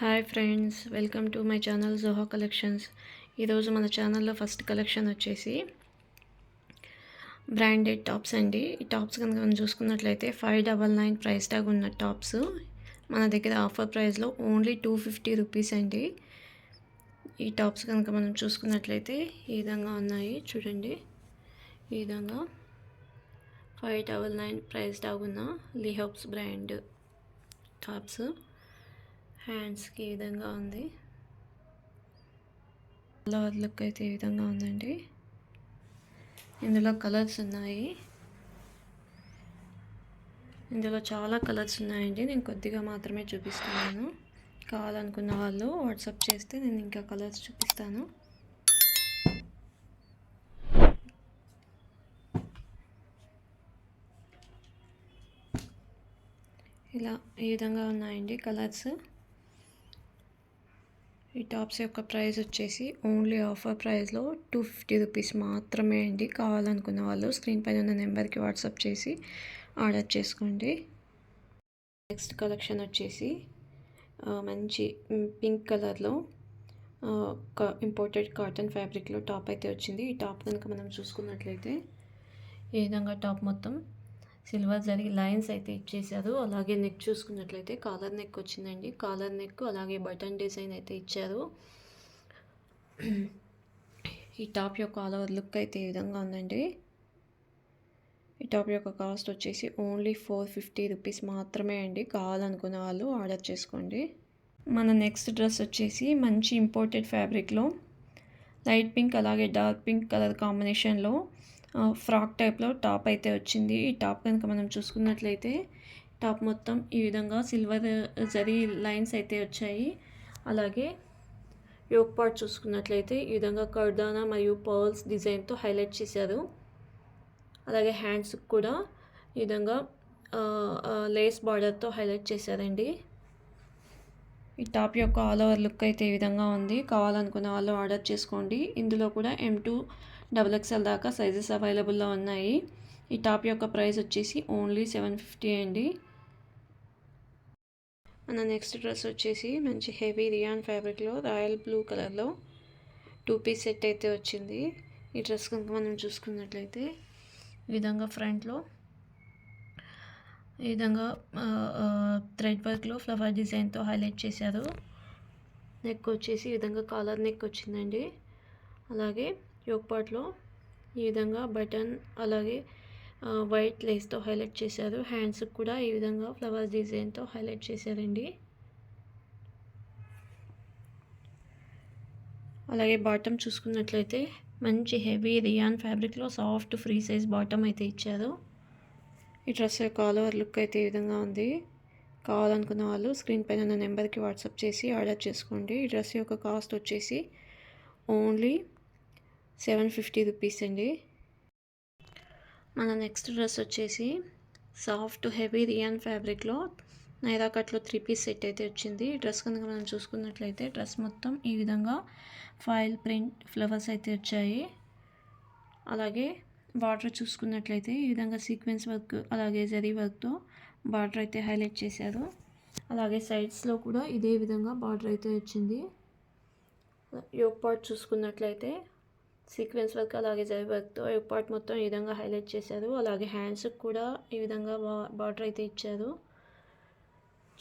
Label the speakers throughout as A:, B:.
A: Hi friends, welcome to my channel Zoho collections. ఈరోజు మన ఛానల్లో ఫస్ట్ కలెక్షన్ వచ్చేసి బ్రాండెడ్ టాప్స్ అండి. ఈ టాప్స్ కనుక మనం చూసుకున్నట్లయితే 599 ప్రైస్ ట్యాగ్ ఉన్న టాప్స్ మన దగ్గర ఆఫర్ ప్రైస్లో ఓన్లీ 250 రూపీస్ అండి. ఈ టాప్స్ కనుక మనం చూసుకున్నట్లయితే ఈ విధంగా ఉన్నాయి చూడండి. ఈ విధంగా 599 ప్రైస్ ట్యాగ్ ఉన్న లీహోప్స్ బ్రాండ్ టాప్స్. హ్యాండ్స్కి ఈ విధంగా ఉంది. కలర్ లుక్ అయితే ఈ విధంగా ఉందండి. ఇందులో కలర్స్ ఉన్నాయి. ఇందులో చాలా కలర్స్ ఉన్నాయండి. నేను కొద్దిగా మాత్రమే చూపిస్తున్నాను. కావాలనుకున్న వాళ్ళు వాట్సాప్ చేస్తే నేను ఇంకా కలర్స్ చూపిస్తాను. ఇలా ఈ విధంగా ఉన్నాయండి కలర్స్. ఈ టాప్స్ యొక్క ప్రైస్ వచ్చేసి ఓన్లీ ఆఫర్ ప్రైస్లో 250 రూపీస్ మాత్రమే అండి. కావాలనుకున్న వాళ్ళు స్క్రీన్ పైన ఉన్న నెంబర్కి వాట్సాప్ చేసి ఆర్డర్ చేసుకోండి. నెక్స్ట్ కలెక్షన్ వచ్చేసి మంచి పింక్ కలర్లో ఇంపోర్టెడ్ కాటన్ ఫ్యాబ్రిక్లో టాప్ అయితే వచ్చింది. ఈ టాప్ కనుక మనం చూసుకున్నట్లయితే ఈ విధంగా టాప్ మొత్తం సిల్వర్ జరీ లైన్స్ అయితే ఇచ్చేసారు. అలాగే నెక్ చూసుకున్నట్లయితే కాలర్ నెక్ వచ్చిందండి. కాలర్ నెక్ అలాగే బటన్ డిజైన్ అయితే ఇచ్చారు. ఈ టాప్ యొక్క ఆల్ ఓవర్ లుక్ అయితే ఈ విధంగా ఉందండి. ఈ టాప్ యొక్క కాస్ట్ వచ్చేసి ఓన్లీ 450 రూపీస్ మాత్రమే అండి. కావాలనుకున్న వాళ్ళు ఆర్డర్ చేసుకోండి. మన నెక్స్ట్ డ్రెస్ వచ్చేసి మంచి ఇంపోర్టెడ్ ఫ్యాబ్రిక్లో లైట్ పింక్ అలాగే డార్క్ పింక్ కలర్ కాంబినేషన్లో ఫ్రాక్ టైప్లో టాప్ అయితే వచ్చింది. ఈ టాప్ కనుక మనం చూసుకున్నట్లయితే టాప్ మొత్తం ఈ విధంగా సిల్వర్ జరీ లైన్స్ అయితే వచ్చాయి. అలాగే యోక్ పార్ట్ చూసుకున్నట్లయితే ఈ విధంగా కర్దానా మరియు పర్ల్స్ డిజైన్తో హైలైట్ చేశారు. అలాగే హ్యాండ్స్ కూడా ఈ విధంగా లేస్ బార్డర్తో హైలైట్ చేశారండి. ఈ టాప్ యొక్క ఆల్ ఓవర్ లుక్ అయితే ఈ విధంగా ఉంది. కావాలనుకున్న వాళ్ళు ఆర్డర్ చేసుకోండి. ఇందులో కూడా M2 XXL దాకా సైజెస్ అవైలబుల్లో ఉన్నాయి. ఈ టాప్ యొక్క ప్రైస్ వచ్చేసి ఓన్లీ 750 అండి. మన నెక్స్ట్ డ్రెస్ వచ్చేసి మంచి హెవీ రియాన్ ఫ్యాబ్రిక్లో రాయల్ బ్లూ కలర్లో 2 పీస్ సెట్ అయితే వచ్చింది. ఈ డ్రెస్ కనుక మనం చూసుకున్నట్లయితే ఈ విధంగా ఫ్రంట్లో ఈ విధంగా థ్రెడ్ వర్క్లో ఫ్లవర్ డిజైన్తో హైలైట్ చేశారు. నెక్ వచ్చేసి ఈ విధంగా కాలర్ నెక్ వచ్చిందండి. అలాగే యోక్ పార్ట్లో ఈ విధంగా బటన్ అలాగే వైట్ లేస్తో హైలైట్ చేశారు. హ్యాండ్స్కి కూడా ఈ విధంగా ఫ్లవర్ డిజైన్తో హైలైట్ చేశారండి. అలాగే బాటమ్ చూసుకున్నట్లయితే మంచి హెవీ రియాన్ ఫ్యాబ్రిక్లో సాఫ్ట్ ఫ్రీ సైజ్ బాటమ్ అయితే ఇచ్చారు. ఈ డ్రెస్ యొక్క ఆల్ ఓవర్ లుక్ అయితే ఈ విధంగా ఉంది. కావాలనుకున్న వాళ్ళు స్క్రీన్ పైన ఉన్న నెంబర్కి వాట్సాప్ చేసి ఆర్డర్ చేసుకోండి. ఈ డ్రెస్ యొక్క కాస్ట్ వచ్చేసి ఓన్లీ 750 రూపీస్ అండి. మన నెక్స్ట్ డ్రెస్ వచ్చేసి సాఫ్ట్ హెవీ రియాన్ ఫ్యాబ్రిక్లో నైరా కట్లో 3 పీస్ సెట్ అయితే వచ్చింది. ఈ డ్రెస్ కనుక మనం చూసుకున్నట్లయితే డ్రెస్ మొత్తం ఈ విధంగా ఫాయిల్ ప్రింట్ ఫ్లవర్స్ అయితే వచ్చాయి. అలాగే బార్డర్ చూసుకున్నట్లయితే ఈ విధంగా సీక్వెన్స్ వర్క్ అలాగే జరీ వర్క్తో బార్డర్ అయితే హైలైట్ చేశారు. అలాగే సైడ్స్లో కూడా ఇదే విధంగా బార్డర్ అయితే వచ్చింది. యోక్ పార్ట్ చూసుకున్నట్లయితే సీక్వెన్స్ వర్క్ అలాగే జరీ వర్క్తో యోక్ పార్ట్ మొత్తం ఈ విధంగా హైలైట్ చేశారు. అలాగే హ్యాండ్స్కి కూడా ఈ విధంగా బార్డర్ అయితే ఇచ్చారు.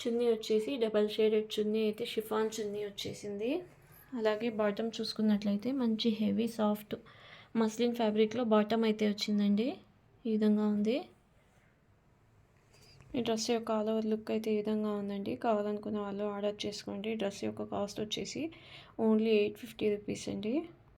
A: చున్నీ వచ్చేసి డబల్ షేడెడ్ చున్నీ అయితే షిఫాన్ చున్నీ వచ్చేసింది. అలాగే బాటమ్ చూసుకున్నట్లయితే మంచి హెవీ సాఫ్ట్ మస్లిన్ ఫ్యాబ్రిక్లో బాటమ్ అయితే వచ్చిందండి. ఈ విధంగా ఉంది. ఈ డ్రెస్ యొక్క ఆల్ ఓవర్ లుక్ అయితే ఈ విధంగా ఉందండి. కావాలనుకున్న వాళ్ళు ఆర్డర్ చేసుకోండి. డ్రెస్ యొక్క కాస్ట్ వచ్చేసి ఓన్లీ 850 రూపీస్ అండి.